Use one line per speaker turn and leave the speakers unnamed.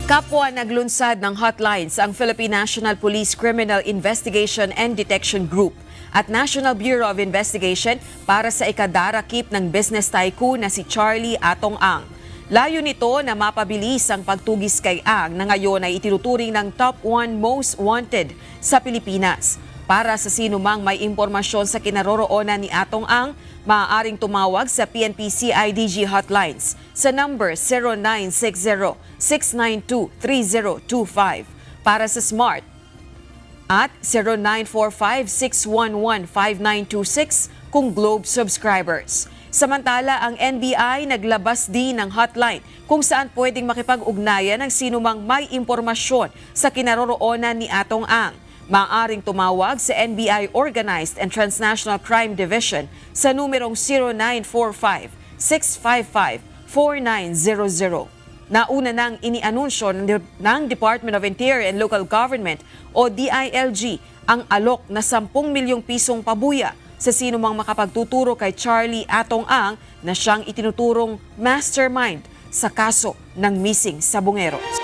Kapwa naglunsad ng hotlines ang Philippine National Police Criminal Investigation and Detection Group at National Bureau of Investigation para sa ikadarakip ng business tycoon na si Charlie Atong Ang. Layo nito na mapabilis ang pagtugis kay Ang na ngayon ay itinuturing ng top 1 most wanted sa Pilipinas. Para sa sinumang may impormasyon sa kinaroroonan ni Atong Ang, maaaring tumawag sa PNP CIDG hotlines sa number 0960-692-3025 para sa Smart at 0945-611-5926 kung Globe subscribers. Samantala, ang NBI naglabas din ng hotline kung saan pwedeng makipag-ugnayan ng sinumang may impormasyon sa kinaroroonan ni Atong Ang. Maaaring tumawag sa NBI Organized and Transnational Crime Division sa numerong 0945-655-4900. Nauna nang inianunsyo ng Department of Interior and Local Government o DILG ang alok na 10 milyong pisong pabuya sa sinumang makapagtuturo kay Charlie Atong Ang na siyang itinuturong mastermind sa kaso ng missing sa Bungeros.